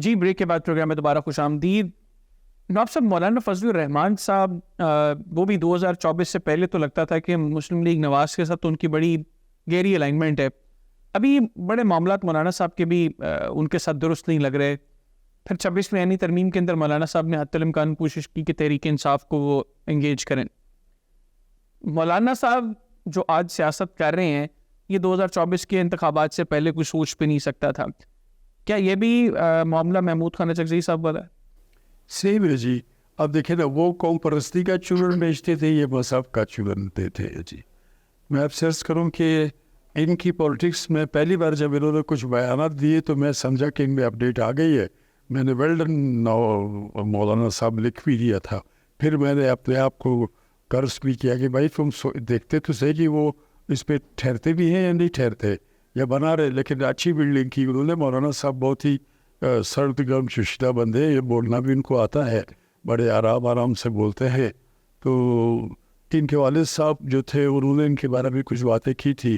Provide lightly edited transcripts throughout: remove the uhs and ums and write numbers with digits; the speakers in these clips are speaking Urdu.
جی بریک کے بعد پروگرام میں دوبارہ خوش آمدید. نواب صاحب, مولانا فضل الرحمان صاحب وہ بھی 2024 سے پہلے تو لگتا تھا کہ مسلم لیگ نواز کے ساتھ تو ان کی بڑی گہری الائنمنٹ ہے. ابھی بڑے معاملات مولانا صاحب کے بھی ان کے ساتھ درست نہیں لگ رہے. پھر 26 میں ترمیم کے اندر مولانا صاحب نے حتی الامکان کوشش کی کہ تحریک انصاف کو وہ انگیج کریں. مولانا صاحب جو آج سیاست کر رہے ہیں یہ 2024 کے انتخابات سے پہلے کوئی سوچ پہ نہیں سکتا تھا. کیا یہ بھی معاملہ محمود خان اچکزئی صاحب والا ہے؟ سیم ہے جی. اب دیکھیں نا, وہ قوم پرستی کا چولن بیچتے تھے, یہ مذہب کا چولن دیتے ہیں جی. میں اب سرچ کروں کہ ان کی پولیٹکس میں پہلی بار جب انہوں نے کچھ بیانات دیے تو میں سمجھا کہ ان میں اپڈیٹ آ گئی ہے. میں نے ویل ڈن مولانا صاحب لکھ بھی دیا تھا. پھر میں نے اپنے آپ کو قرض بھی کیا کہ بھائی تم دیکھتے تو صحیح کہ وہ اس پہ ٹھہرتے بھی ہیں یا نہیں ٹھہرتے یا بنا رہے, لیکن اچھی بلڈنگ کی انہوں نے. مولانا صاحب بہت ہی سرد گرم ششیدہ بندے, یہ بولنا بھی ان کو آتا ہے, بڑے آرام سے بولتے ہیں. تو ان کے والد صاحب جو تھے انہوں نے ان کے بارے میں کچھ باتیں کی تھی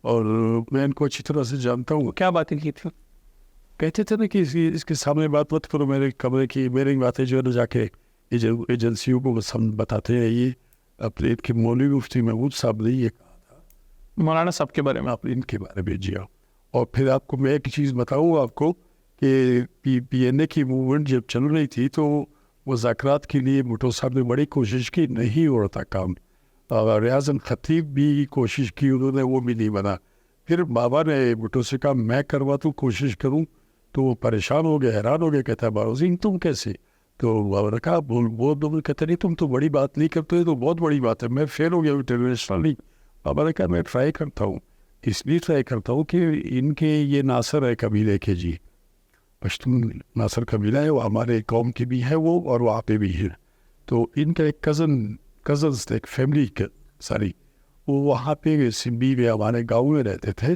اور میں ان کو اچھی طرح سے جانتا ہوں. کیا باتیں کی تھی؟ کہتے تھے نا کہ اس کے سامنے بات مت کرو, میرے کمرے کی میری باتیں جو ہے نا جا کے ایجنسیوں کو بتاتے ہیں. یہ اپنے ان کے مولوی مفتی محمود صاحب نے یہ کہا تھا مولانا صاحب کے بارے میں, آپ ان کے بارے میں. جی ہاں. اور پھر آپ کو میں ایک چیز بتاؤں آپ کو کہ پی این اے کی موومنٹ جب چل رہی تھی تو مذاکرات کے لیے بھٹو صاحب نے بڑی کوشش کی, نہیں ہو رہا تھا کام. ریاض خطیب بھی کوشش کی انہوں نے, وہ بھی نہیں بنا. پھر بابا نے بھٹو سے کہا میں کرواتا ہوں, کوشش کروں. تو وہ پریشان ہو گئے, حیران ہو گئے, کہتا ہے باروزین تم کیسے؟ تو بابا نے کہا وہ کہتے نہیں تم تو بڑی بات نہیں کرتے, تو بہت بڑی بات ہے, میں فیل ہو گیا انٹرنیشنلی. بابا نے کہا میں ٹرائی کرتا ہوں, اس لیے ٹرائی کرتا ہوں کہ ان کے یہ ناصر ہے قبیلے کے جی, پشتون ناصر قبیلہ ہے, وہ ہمارے قوم کے بھی ہے وہ, اور وہاں پہ بھی ہے. تو ان کا ایک کزنس ایک فیملی ساری وہ وہاں پہ سمبی میں ہمارے گاؤں میں رہتے تھے.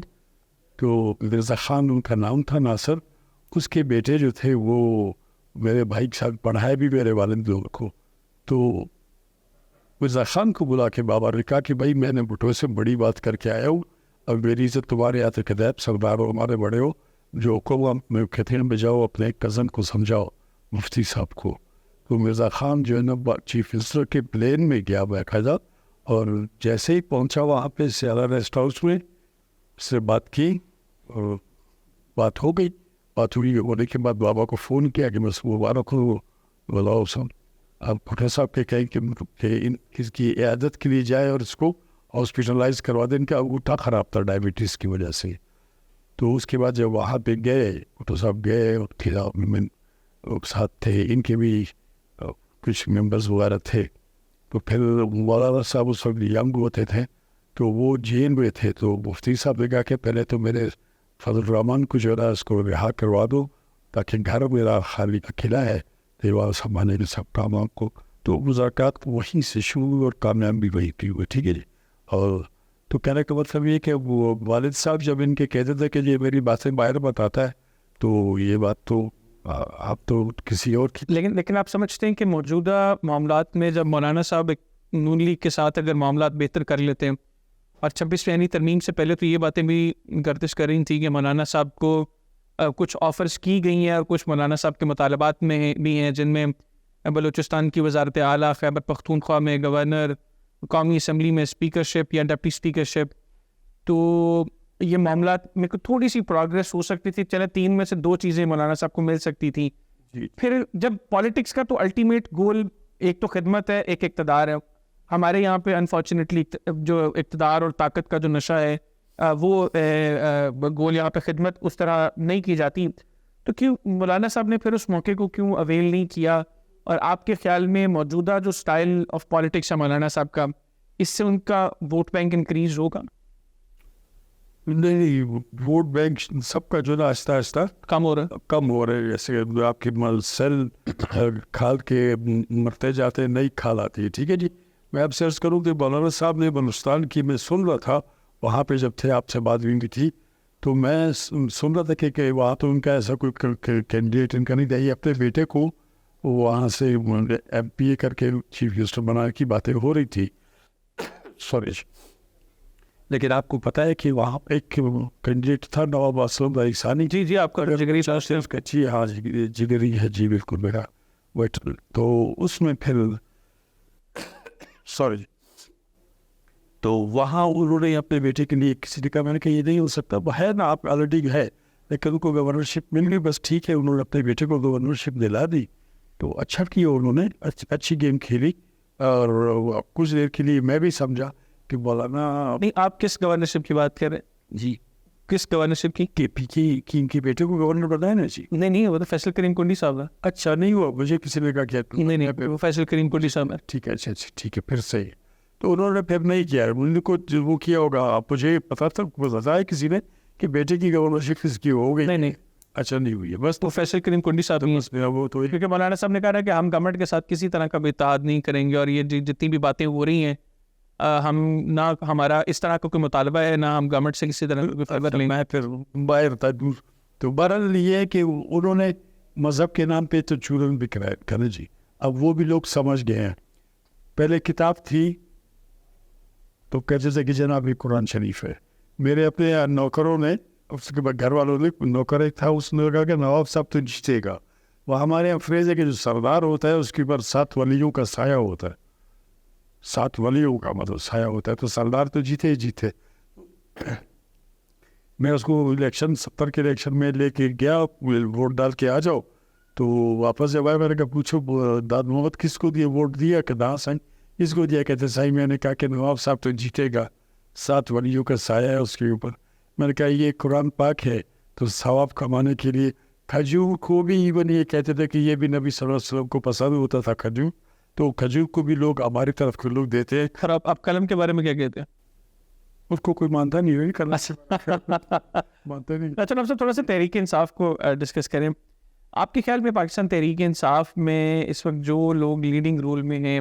تو مرزا خان ان کا نام تھا, ناصر. اس کے بیٹے جو تھے وہ میرے بھائی کے ساتھ پڑھائے بھی میرے والد لوگوں کو. تو مرزا خان کو بلا کے بابا نے کہا کہ بھائی میں نے بھٹو سے بڑی بات کر کے آیا ہوں, اب میری عزت تمہارے ہاتھ کدیب سردار ہو, ہمارے بڑے ہو, جو حکم میں کہتے ہیں بجاؤ, اپنے کزن کو سمجھاؤ مفتی صاحب کو. تو مرزا خان جو ہے نا چیف منسٹر کے پلین میں گیا باقاعدہ, اور جیسے ہی پہنچا وہاں پہ سیالہ ریسٹ ہاؤس میں اس سے بات کی اور بات ہو گئی. بات ہونے کے بعد بابا کو فون کیا کہ بس مبارک کو بلاؤ سن, اب بھٹو صاحب کے کہیں کہ اس کی عیادت کے لیے جائے اور اس کو ہاسپٹلائز کروا دیں, ان کا انگوٹھا خراب تھا ڈائبٹیز کی وجہ سے. تو اس کے بعد جب وہاں پہ گئے, بھٹو صاحب گئے, اور ساتھ تھے ان کے بھی کچھ ممبرز وغیرہ تھے. تو پھر مولانا صاحب اس وقت ینگ ہوتے تھے تو وہ جیل میں تھے. تو مفتی صاحب نے کہا کہ پہلے تو میرے فضل الرحمان کو جو ہے نا اس کو رہا کروا دو, تاکہ گھر میرا خالی اکیلا ہے, دیوار سنبھالنے کے سب کام آپ کو. تو مذاکرات وہیں سے شروع اور کامیابی وہیں پہ ہوئے. ٹھیک ہے جی. اور تو کہنے کا مطلب یہ کہ وہ والد صاحب جب ان کے کہتے تھے کہ یہ میری باتیں باہر بتاتا ہے, تو یہ بات تو آپ تو کسی اور کی. لیکن آپ سمجھتے ہیں کہ موجودہ معاملات میں جب مولانا صاحب نون لیگ کے ساتھ اگر معاملات بہتر کر لیتے ہیں, اور 26 ترمیم سے پہلے تو یہ باتیں بھی گردش کر رہی تھیں کہ مولانا صاحب کو کچھ آفرز کی گئی ہیں اور کچھ مولانا صاحب کے مطالبات میں بھی ہیں, جن میں بلوچستان کی وزارت اعلیٰ, خیبر پختونخوا میں گورنر, قومی اسمبلی میں اسپیکرشپ یا ڈپٹی اسپیکرشپ. تو یہ معاملات میں کو تھوڑی سی پروگریس ہو سکتی تھی, چلے 3 میں سے 2 چیزیں مولانا صاحب کو مل سکتی تھی. پھر جب پالیٹکس کا تو الٹیمیٹ گول ایک تو خدمت ہے, ایک اقتدار ہے. ہمارے یہاں پہ انفارچونیٹلی جو اقتدار اور طاقت کا جو نشہ ہے وہ گول یہاں پہ خدمت اس طرح نہیں کی جاتی. تو کیوں مولانا صاحب نے پھر اس موقع کو کیوں اویل نہیں کیا؟ اور آپ کے خیال میں موجودہ جو سٹائل آف پالیٹکس ہے مولانا صاحب کا, اس سے ان کا ووٹ بینک انکریز ہوگا؟ نہیں, ووٹ بینک سب کا جو نا آہستہ آہستہ کم ہو رہا ہے. جیسے آپ کی سیل کھال کے مرتے جاتے, نئی کھال آتی ہے. ٹھیک ہے جی. میں اب سرچ کروں کہ مولانا صاحب نے بلوچستان کی, میں سن رہا تھا وہاں پہ جب تھے آپ سے بات ہوئی تھی, تو میں سن رہا تھا کہ وہاں تو ان کا ایسا کوئی کینڈیڈیٹ ان کا نہیں تھا. اپنے بیٹے کو وہاں سے ایم پی اے کر کے چیف منسٹر بنانے کی باتیں ہو رہی تھی. سوری, لیکن آپ کو پتہ ہے کہ وہاں پہ ایک کینڈیڈیٹ تھا نواب اسلم بھائی ثانی. جی آپ کا جگری جی ہاں جگری ہے جی بالکل میرا ویٹ. تو اس میں پھر سوری تو وہاں انہوں نے اپنے بیٹے کے لیے کسی نے کہا, میں نے کہا یہ نہیں ہو سکتا, ہے نا آپ آلریڈی ہے, لیکن ان کو گورنرشپ مل گئی, بس ٹھیک ہے. انہوں نے اپنے بیٹے کو گورنرشپ دلا دی. تو اچھا کیا انہوں نے, اچھی گیم کھیلی. اور کچھ دیر کے لیے میں بھی سمجھا کہ مولانا نہیں. آپ کس گورنرشپ کی بات کر رہے ہیں جی, کس گورنرشپ کی؟ کے پی کی ان کے بیٹے کو گورنر بنایا نا جی. نہیں وہ تو فیصل کریم کنڈی صاحب تھا. اچھا نہیں ہوا, مجھے کسی نے کہا کیا نہیں وہ فیصل کریم کنڈی صاحب ہے. ٹھیک ہے, اچھا ٹھیک ہے, پھر صحیح. تو انہوں نے پھر نہیں کیا, ان کو وہ کیا ہوگا, آپ مجھے پتا تھا, بتایا کسی نے کہ بیٹے کی گورنرشپ کس کی ہو گئی. نہیں اچھا نہیں ہوئی ہے, بس وہ فیصل کریم کنڈی صاحب ہی ہیں. وہ تو کیونکہ مولانا صاحب نے کہا ہے کہ ہم گورنمنٹ کے ساتھ کسی طرح کا بھی اتحاد نہیں کریں گے, اور یہ جتنی بھی باتیں ہو رہی ہیں ہم نہ ہمارا اس طرح کا کوئی مطالبہ ہے, نہ ہم گورنمنٹ سے کسی طرح کا فیور لیں. میں پھر باہر تھا دور. تو بہرحال یہ ہے کہ انہوں نے مذہب کے نام پہ تو چورن بھی کرے جی. اب وہ بھی لوگ سمجھ گئے ہیں. پہلے کتاب تھی تو کہتے تھے کہ جناب یہ قرآن شریف ہے. میرے اپنے نوکروں نے, اس کے بعد گھر والوں نے, نوکر ایک تھا, اس نے کہا کہ نواب صاحب تو جیتے گا. وہ ہمارے یہاں فریز ہے کہ جو سردار ہوتا ہے اس کے اوپر 7 ولیوں کا سایہ ہوتا ہے. 7 ولیوں کا مطلب سایہ ہوتا ہے, تو سردار تو جیتے ہی جیتے. میں اس کو الیکشن 70 کے الیکشن میں لے کے گیا, ووٹ ڈال کے آ جاؤ. تو واپس جب آئے میں نے کہا پوچھو داد محمد کس کو دیا ووٹ دیا, کہ داں سائن اس کو دیا. کہتے صحیح. میں نے کہا کہ نواب صاحب تو جیتے گا, 7 ولیوں کا سایہ ہے اس کے اوپر. میں نے کہا یہ قرآن پاک ہے, تو ثواب کمانے کے لیے کھجور کو بھی ایون یہ کہتے تھے کہ یہ بھی نبی صلی اللہ علیہ وسلم کو پسند ہوتا تھا کھجور, تو کھجور کو بھی لوگ ہماری طرف کے لوگ دیتے ہیں. خراب. آپ قلم کے بارے میں کیا کہتے ہیں؟ اس کو کوئی مانتا نہیں ہے, مانتا نہیں. اچھا آپ سے تھوڑا سا تحریک انصاف کو ڈسکس کریں. آپ کے خیال میں پاکستان تحریک انصاف میں اس وقت جو لوگ لیڈنگ رول میں ہیں,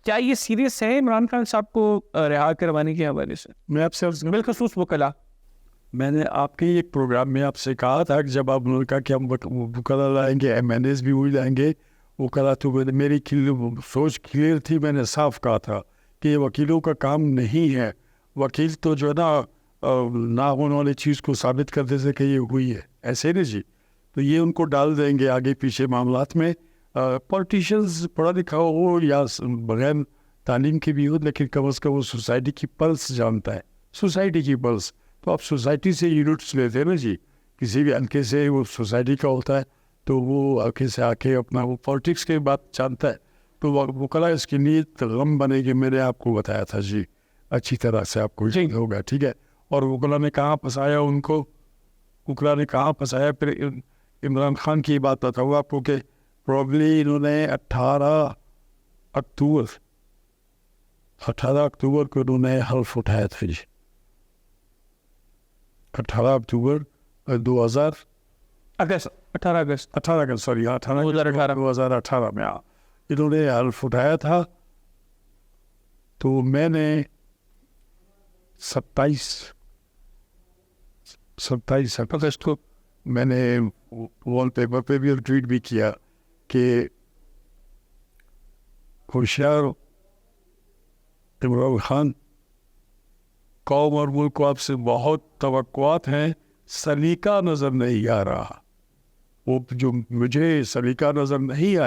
کیا یہ سیریس ہے عمران خان صاحب کو رہا کروانے کے حوالے سے؟ میں آپ سے بالخصوص وکلا, میں نے آپ کے ایک پروگرام میں آپ سے کہا تھا کہ جب آپ نے کہا کہ ہم وکلا لائیں گے, MNAs بھی وہی لائیں گے, وکلا, تو میری سوچ کلیئر تھی. میں نے صاف کہا تھا کہ یہ وکیلوں کا کام نہیں ہے. وکیل تو جو ہے نا ہونے والی چیز کو ثابت کر دیتے کہ یہ ہوئی ہے, ایسے نہیں جی. تو یہ ان کو ڈال دیں گے آگے پیچھے معاملات میں. پولیٹیشینز پڑھا لکھا ہو یا بغیر تعلیم کے بھی ہو, لیکن کم از کم وہ سوسائٹی کی پلس جانتا ہے, سوسائٹی کی پلس. تو آپ سوسائٹی سے یونٹس لیتے ہیں نا جی, کسی بھی حلقے سے وہ سوسائٹی کا ہوتا ہے, تو وہ حلقے سے آ کے اپنا وہ پالیٹکس کی بات جانتا ہے. تو وکلا اس کے لیے غم بنے گی. میں نے آپ کو بتایا تھا جی, اچھی طرح سے آپ کو ہوگا, ٹھیک ہے. اور وکلا نے کہاں پھنسایا ان کو, وکلا نے کہاں پھنسایا. پھر عمران خان کی بات بتاؤں آپ کو کہ پرابلی انہوں نے 18 اکتوبر کو انہوں نے حلف اٹھایا تھا جی. 18 اکتوبر 2018 میں انہوں نے حلف اٹھایا تھا. تو میں نے 27 اگست کو میں نے وال پیپر پہ بھی ٹویٹ بھی کیا کہ ہوشیار عمران خان, قوم اور ملک کو آپ سے بہت توقعات ہیں, سلیقہ نظر نہیں آ رہا. وہ جو مجھے سلیقہ نظر نہیں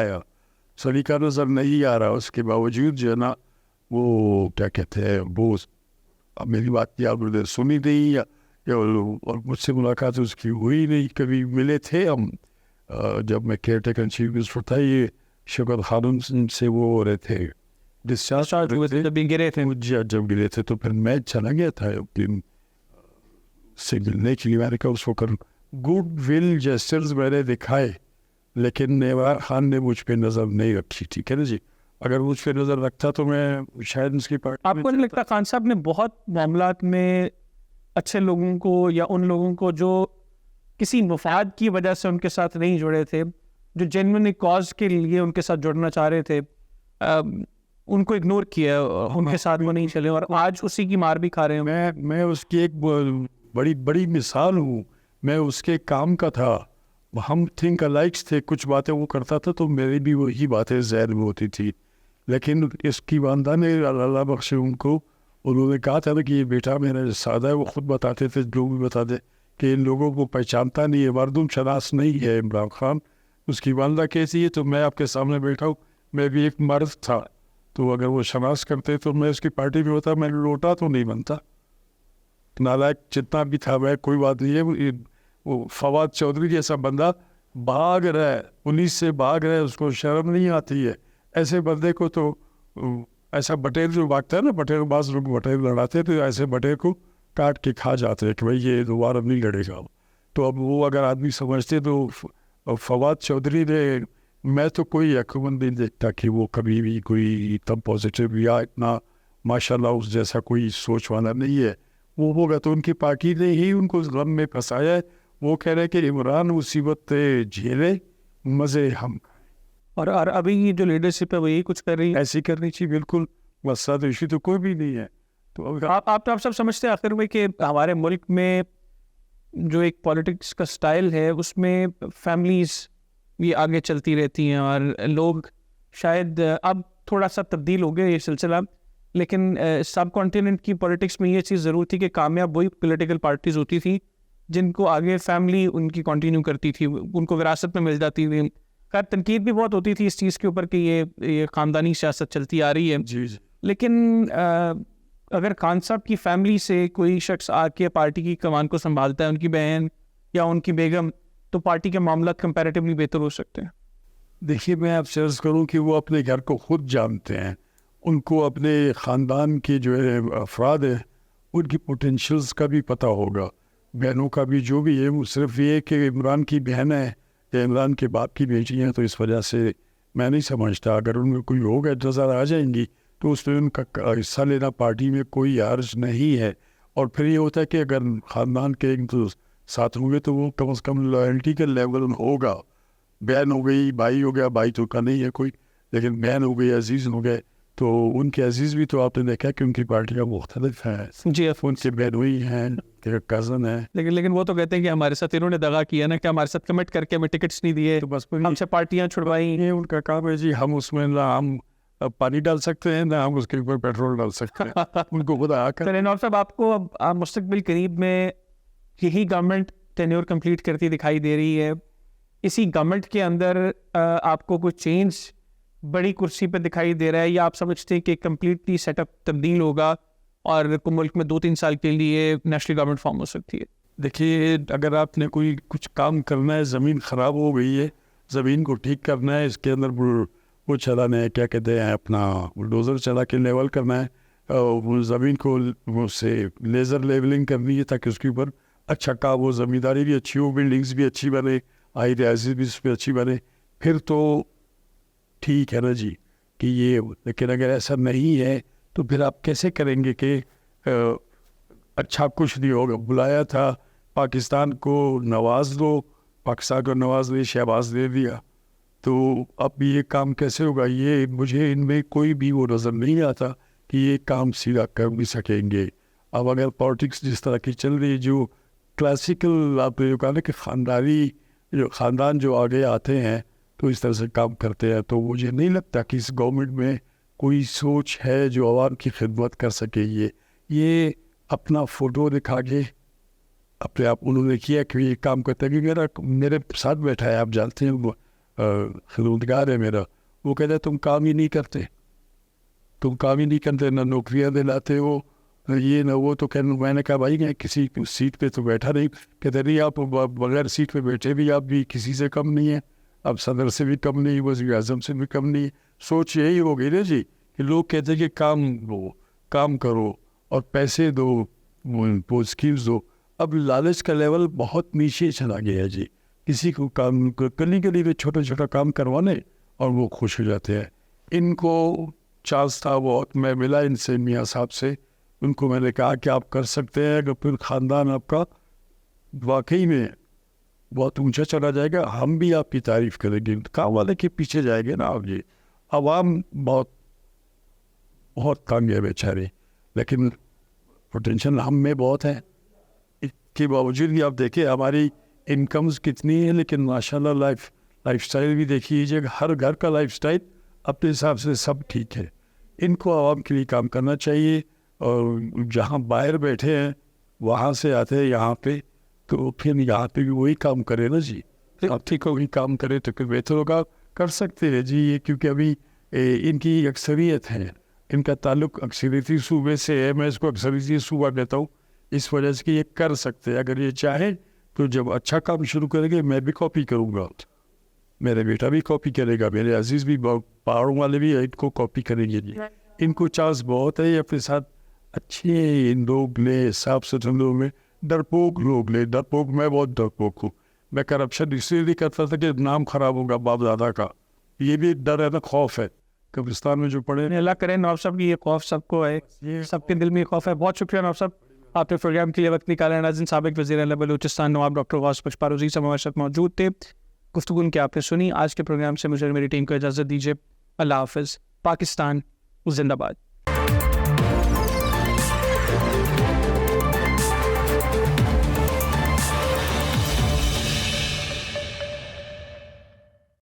آیا اس کے باوجود جو ہے نا وہ کیا کہتے ہیں, وہ اب میری بات کی آپ نے سنی نہیں یا اور مجھ سے ملاقات اس کی ہوئی نہیں. کبھی ملے تھے ہم جب میں کیئر ٹیکر چیف منسٹر تھا, یہ شوکت خانم سے وہ ہو رہے تھے ڈسچارج جب گرے تھے, تو پھر میں چلا گیا تھا سے ملنے کے لیے. میں نے کہا اس وقت گڈ ول جیسچرز میں نے دکھائے, لیکن عمران خان نے مجھ پہ نظر نہیں رکھی. ٹھیک ہے نا جی, اگر مجھ پہ نظر رکھتا تو میں شاید اس کی پارٹی. آپ کو نہیں لگتا خان صاحب نے بہت معاملات میں اچھے لوگوں کو یا ان لوگوں کو جو کسی مفاد کی وجہ سے ان کے ساتھ نہیں جڑے تھے, جو جینوئن کاز کے لیے ان کے ساتھ جڑنا چاہ رہے تھے, ان کو اگنور کیا, ان کے ساتھ وہ نہیں چلے, اور آج اسی کی مار بھی کھا رہے ہیں. میں اس کی ایک بڑی مثال ہوں. میں اس کے کام کا تھا, ہم تھنک الائکس تھے. کچھ باتیں وہ کرتا تھا تو میری بھی وہی باتیں ذہن میں ہوتی تھی. لیکن اس کی والدہ نے اللہ بخشے ان کو, انہوں نے کہا تھا نا کہ یہ بیٹا میرا سادہ ہے، وہ خود بتاتے تھے، لوگ بھی بتاتے کہ ان لوگوں کو پہچانتا نہیں ہے، مردم شناس نہیں ہے عمران خان. اس کی والدہ کیسی ہے تو میں آپ کے سامنے بیٹھا ہوں، میں بھی ایک مرد تھا، تو اگر وہ شناس کرتے تو میں اس کی پارٹی میں ہوتا، میں لوٹا تو نہیں بنتا. نالائق جتنا بھی تھا میں، کوئی بات نہیں ہے. وہ فواد چودھری جیسا بندہ بھاگ رہا ہے، پولیس سے بھاگ رہا ہے، اس کو شرم نہیں آتی ہے. ایسے بندے کو تو ایسا بٹیر جو بھاگتا ہے نا، بٹیر بعض لوگ بٹیر لڑاتے تو ایسے بٹیر کو کاٹ کے کھا جاتے ہیں کہ بھائی یہ دوبارہ نہیں لڑے گا. تو اب وہ اگر آدمی سمجھتے تو فواد چودھری نے، میں تو کوئی حکومت نہیں دیکھتا کہ وہ کبھی بھی کوئی اتنا پازیٹیو یا اتنا ماشاءاللہ اس جیسا کوئی سوچ والا نہیں ہے. وہ ہوگا تو ان کی پارٹی نے ہی ان کو غم میں پھنسایا ہے. وہ کہہ رہے کہ عمران مصیبت جھیلے، مزے ہم کھائیں. اور ابھی یہ جو لیڈرشپ ہے وہ یہی کچھ کر رہی ہے. ایسی کرنی چاہیے بالکل. مسئلہ تو ایشو تو کوئی بھی نہیں ہے. تو آپ سب سمجھتے ہیں آخر میں کہ ہمارے ملک میں جو ایک پالیٹکس کا سٹائل ہے اس میں فیملیز یہ آگے چلتی رہتی ہیں اور لوگ شاید اب تھوڑا سا تبدیل ہو گیا یہ سلسلہ، لیکن سب کانٹیننٹ کی پالیٹکس میں یہ چیز ضرور تھی کہ کامیاب وہی پولیٹیکل پارٹیز ہوتی تھی جن کو آگے فیملی ان کی کنٹینیو کرتی تھی، ان کو وراثت میں مل جاتی تھی. خیر تنقید بھی بہت ہوتی تھی اس چیز کے اوپر کہ یہ خاندانی سیاست چلتی آ رہی ہے. جی لیکن اگر خان صاحب کی فیملی سے کوئی شخص آ کے پارٹی کی کمان کو سنبھالتا ہے، ان کی بہن یا ان کی بیگم، تو پارٹی کے معاملات کمپیریٹیولی بہتر ہو سکتے ہیں. دیکھیے میں آپ سے عرض کروں کہ وہ اپنے گھر کو خود جانتے ہیں. ان کو اپنے خاندان کے جو ہے افراد ہیں ان کی پوٹینشلز کا بھی پتہ ہوگا، بہنوں کا بھی جو بھی ہے. وہ صرف یہ کہ عمران کی بہن ہے یا عمران کے باپ کی بیٹی ہیں تو اس وجہ سے میں نہیں سمجھتا اگر ان میں کوئی ہوگا نظر آ جائیں گی تو اس میں ان کا حصہ لینا پارٹی میں کوئی حرج نہیں ہے. اور پھر یہ ہوتا ہے کہ اگر خاندان کے ایک دو ساتھ ہوں گے تو وہ کم از کم لائلٹی کا لیول ہوگا. بہن ہو گئی، بھائی ہو گیا، بھائی تو کا نہیں ہے کوئی، لیکن بہن ہو گئی، عزیز ہو گئے، تو ان کے عزیز بھی تو آپ نے دیکھا کہ ان کی پارٹیاں مختلف ہیں. جی ان کے بہنوئی ہیں، کزن ہیں. لیکن وہ تو کہتے ہیں کہ ہمارے ساتھ انہوں نے دغا کیا نا، کہ ہمارے ساتھ کمٹ کر کے ہمیں ٹکٹس نہیں دیے، تو بس ہم سے پارٹیاں چھڑوائیں. یہ ان کا کام ہے جی. ہم اس میں نہ ہم پانی ڈال سکتے ہیں نہ ہم اس کے اوپر پیٹرول ڈال سکتے ہیں. ان کو خدا آ کر. نور صاحب آپ کو اب مستقبل قریب میں یہی گورنمنٹ ٹینیور کمپلیٹ کرتی دکھائی دے رہی ہے، اسی گورنمنٹ کے اندر آپ کو کوئی چینج بڑی کرسی پہ دکھائی دے رہا ہے، یا آپ سمجھتے ہیں کہ کمپلیٹلی سیٹ اپ تبدیل ہوگا اور ملک میں 2-3 سال کے لیے نیشنل گورنمنٹ فارم ہو سکتی ہے؟ دیکھیے اگر آپ نے کوئی کچھ کام کرنا ہے، زمین خراب ہو گئی ہے، زمین کو ٹھیک کرنا ہے، اس کے اندر وہ چلانا ہے، کیا کہتے ہیں، اپنا بلڈوزر چلا کے لیول کرنا ہے، وہ زمین کو سے لیزر لیولنگ کرنی ہے تاکہ اس کے اوپر اچھا کام ہو، زمینداری بھی اچھی ہو، بلڈنگز بھی اچھی بنے، آئی رہائشی بھی اس پہ اچھی بنے، پھر تو ٹھیک ہے نا جی کہ یہ. لیکن اگر ایسا نہیں ہے تو پھر آپ کیسے کریں گے کہ اچھا کچھ نہیں ہوگا. بلایا تھا پاکستان کو نواز دو، پاکستان کو نواز نے شہباز دے دیا، تو اب یہ کام کیسے ہوگا؟ یہ مجھے ان میں کوئی بھی وہ نظر نہیں آتا کہ یہ کام سیدھا کر بھی سکیں گے. اب اگر پالیٹکس جس طرح کی چل رہی ہے، جو کلاسیکل آپ نے جو کہا نا کہ خاندان جو آگے آتے ہیں تو اس طرح سے کام کرتے ہیں، تو مجھے نہیں لگتا کہ اس گورنمنٹ میں کوئی سوچ ہے جو عوام کی خدمت کر سکے. یہ اپنا فوٹو دکھا کے اپنے آپ انہوں نے کیا کہ یہ کام کرتا ہے. کہ میرے ساتھ بیٹھا ہے، آپ جانتے ہیں، وہ خدمتگار ہے میرا، وہ کہتا ہے تم کام ہی نہیں کرتے، نہ نوکریاں دلاتے ہو، یہ نہ وہ. تو میں نے کہا بھائی میں کسی سیٹ پہ تو بیٹھا نہیں. کہتے نہیں آپ بغیر سیٹ پہ بیٹھے بھی آپ بھی کسی سے کم نہیں ہیں، اب صدر سے بھی کم نہیں، وزیر اعظم سے بھی کم نہیں. سوچ یہی ہو گئی نا جی کہ لوگ کہتے ہیں کہ کام کرو اور پیسے دو، وہ اسکیمز دو. اب لالچ کا لیول بہت نیچے چلا گیا ہے جی. کسی کو کام گلی میں چھوٹا کام کروانے اور وہ خوش ہو جاتے ہیں. ان کو چانس تھا بہت، میں ملا ان سے، میاں صاحب سے، ان کو میں نے کہا کہ آپ کر سکتے ہیں، اگر پھر خاندان آپ کا واقعی میں بہت اونچا چلا جائے گا، ہم بھی آپ کی تعریف کریں گے. کام والے کے پیچھے جائے گے نا آپ جی. عوام بہت تنگ ہے بیچارے، لیکن پوٹینشل ہم میں بہت ہے. اس کے باوجود بھی آپ دیکھیں ہماری انکمز کتنی ہیں، لیکن ماشاءاللہ لائف سٹائل بھی دیکھ لیجیے، ہر گھر کا لائف سٹائل اپنے حساب سے سب ٹھیک ہے. ان کو عوام کے لیے کام کرنا چاہیے. اور جہاں باہر بیٹھے ہیں وہاں سے آتے ہیں یہاں پہ تو پھر یہاں پہ بھی وہی کام کرے نا جی. آپ ٹھیک وہی کام کرے تو پھر بہتر ہوگا. کر سکتے ہیں جی یہ, کیونکہ ابھی ان کی اکثریت ہے, ان کا تعلق اکثریتی صوبے سے ہے. میں اس کو اکثریتی صوبہ کہتا ہوں اس وجہ سے کہ یہ کر سکتے ہیں. اگر یہ چاہیں تو جب اچھا کام شروع کریں گے میں بھی کاپی کروں گا, میرا بیٹا بھی کاپی کرے گا, میرے عزیز بھی پہاڑوں والے بھی ان کو کاپی کریں گے جی. ان کو چانس بہت ہے. یہ اپنے ساتھ اچھے لوگ لے, صاف ستھرے لوگ میں ڈرپوک لوگ لے. ڈرپوک میں بہت ڈرپوک ہوں. میں کرپشن اس لیے نہیں کرتا تھا کہ نام خراب ہوگا باپ دادا کا. یہ بھی ڈر ہے نا, خوف ہے. قبرستان میں جو پڑے اللہ کرے نواب صاحب کی یہ خوف سب کو ہے, سب کے دل میں یہ خوف ہے. بہت شکریہ نواب صاحب, آپ نے پروگرام کے لیے وقت نکالا. ناظرین, سابق وزیر اعلیٰ بلوچستان نواب ڈاکٹر غوث پشپاروزی سے ہمارے ساتھ موجود تھے. گفتگو ان کی آپ نے سنی. آج کے پروگرام سے مجھے میری ٹیم کو اجازت دیجیے. اللہ حافظ. پاکستان زندہ باد.